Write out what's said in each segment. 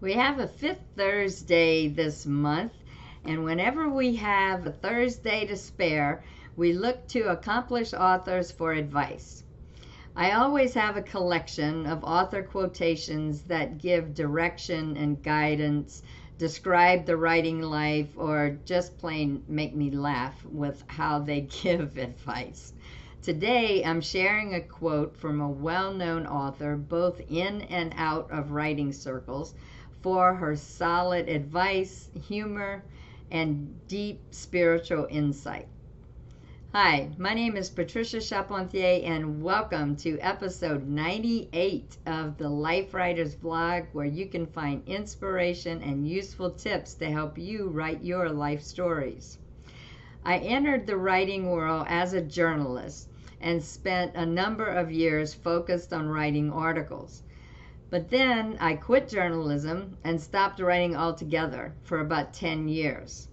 We have a fifth Thursday this month, and whenever we have a Thursday to spare, we look to accomplished authors for advice. I always have a collection of author quotations that give direction and guidance, describe the writing life, or just plain make me laugh with how they give advice. Today, I'm sharing a quote from a well known author, both in and out of writing circles, for her solid advice, humor, and deep spiritual insight. Hi, my name is Patricia Charpentier, and welcome to episode 98 of the Life Writers Vlog, where you can find inspiration and useful tips to help you write your life stories. I entered the writing world as a journalist and spent a number of years focused on writing articles. But then I quit journalism and stopped writing altogether for about 10 years.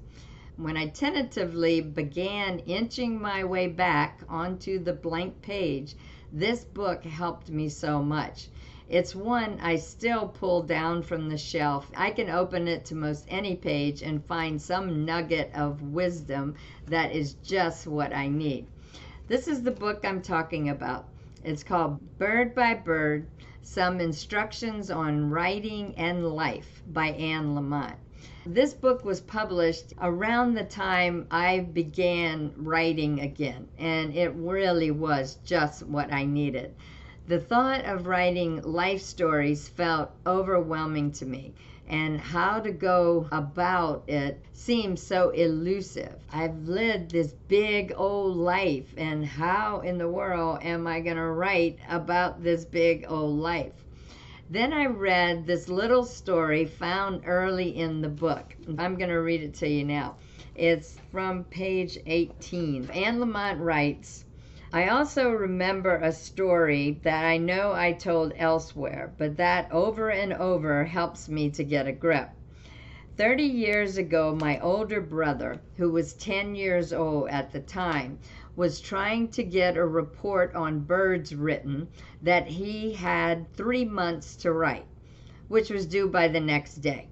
When I tentatively began inching my way back onto the blank page, this book helped me so much. It's one I still pull down from the shelf. I can open it to most any page and find some nugget of wisdom that is just what I need. This is the book I'm talking about. It's called Bird by Bird: Some Instructions on Writing and Life by Anne Lamott. This book was published around the time I began writing again, and it really was just what I needed. The thought of writing life stories felt overwhelming to me, and how to go about it seemed so elusive. I've lived this big old life, and how in the world am I going to write about this big old life? Then I read this little story found early in the book. I'm going to read it to you now. It's from page 18. Anne Lamott writes, "I also remember a story that I know I told elsewhere, but that over and over helps me to get a grip. 30 years ago, my older brother, who was 10 years old at the time, was trying to get a report on birds written that he had 3 months to write, which was due by the next day.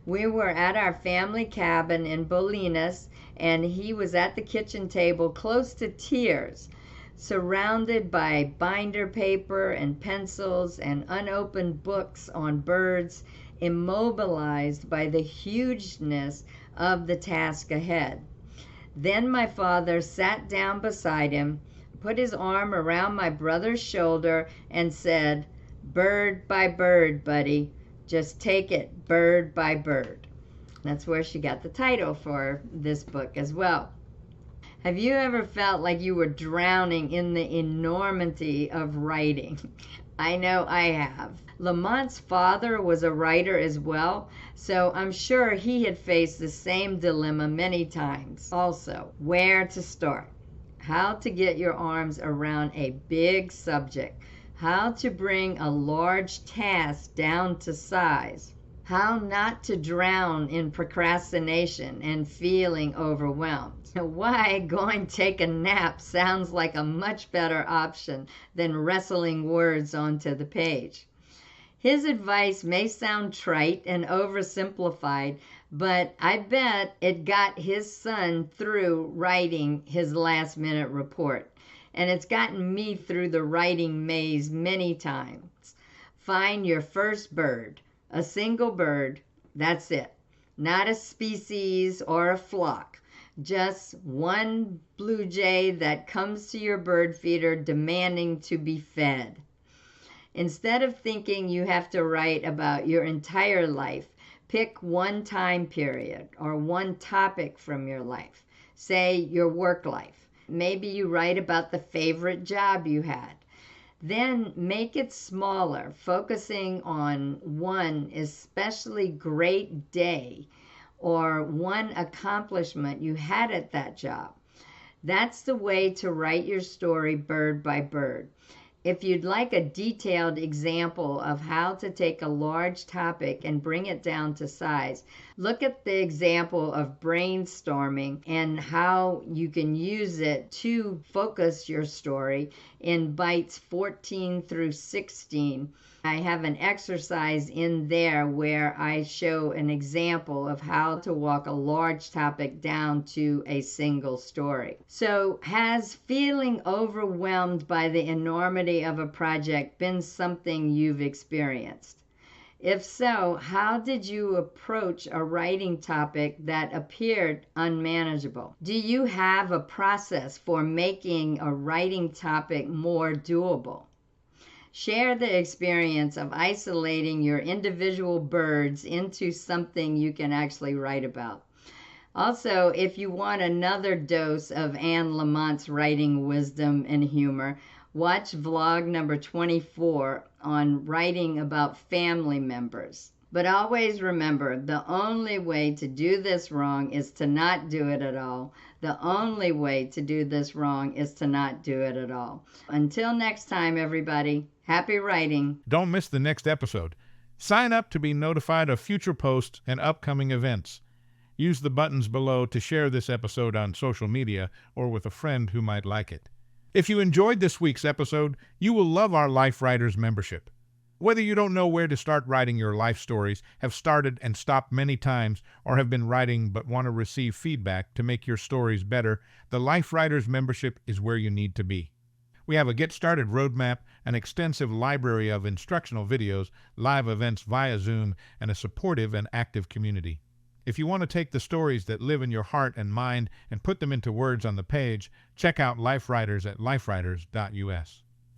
We were at our family cabin in Bolinas, and he was at the kitchen table close to tears, surrounded by binder paper and pencils and unopened books on birds, immobilized by the hugeness of the task ahead. Then my father sat down beside him, put his arm around my brother's shoulder, and said, 'Bird by bird, buddy. Just take it bird by bird.'" That's where she got the title for this book as well. Have you ever felt like you were drowning in the enormity of writing? I know I have. Lamott's father was a writer as well, so I'm sure he had faced the same dilemma many times. Also, where to start, how to get your arms around a big subject, how to bring a large task down to size, how not to drown in procrastination and feeling overwhelmed. Why going to take a nap sounds like a much better option than wrestling words onto the page. His advice may sound trite and oversimplified, but I bet it got his son through writing his last minute report. And it's gotten me through the writing maze many times. Find your first bird, a single bird, that's it. Not a species or a flock. Just one blue jay that comes to your bird feeder demanding to be fed. Instead of thinking you have to write about your entire life, pick one time period or one topic from your life. Say your work life. Maybe you write about the favorite job you had. Then make it smaller, focusing on one especially great day or one accomplishment you had at that job. That's the way to write your story bird by bird. If you'd like a detailed example of how to take a large topic and bring it down to size, look at the example of brainstorming and how you can use it to focus your story in bites 14 through 16. I have an exercise in there where I show an example of how to walk a large topic down to a single story. So, has feeling overwhelmed by the enormity of a project been something you've experienced? If so, how did you approach a writing topic that appeared unmanageable? Do you have a process for making a writing topic more doable? Share the experience of isolating your individual birds into something you can actually write about. Also, if you want another dose of Anne Lamott's writing wisdom and humor, watch vlog number 24 on writing about family members. But always remember, the only way to do this wrong is to not do it at all. The only way to do this wrong is to not do it at all. Until next time, everybody, happy writing. Don't miss the next episode. Sign up to be notified of future posts and upcoming events. Use the buttons below to share this episode on social media or with a friend who might like it. If you enjoyed this week's episode, you will love our Life Writers membership. Whether you don't know where to start writing your life stories, have started and stopped many times, or have been writing but want to receive feedback to make your stories better, the Life Writers membership is where you need to be. We have a Get Started roadmap, an extensive library of instructional videos, live events via Zoom, and a supportive and active community. If you want to take the stories that live in your heart and mind and put them into words on the page, check out Life Writers at lifewriters.us.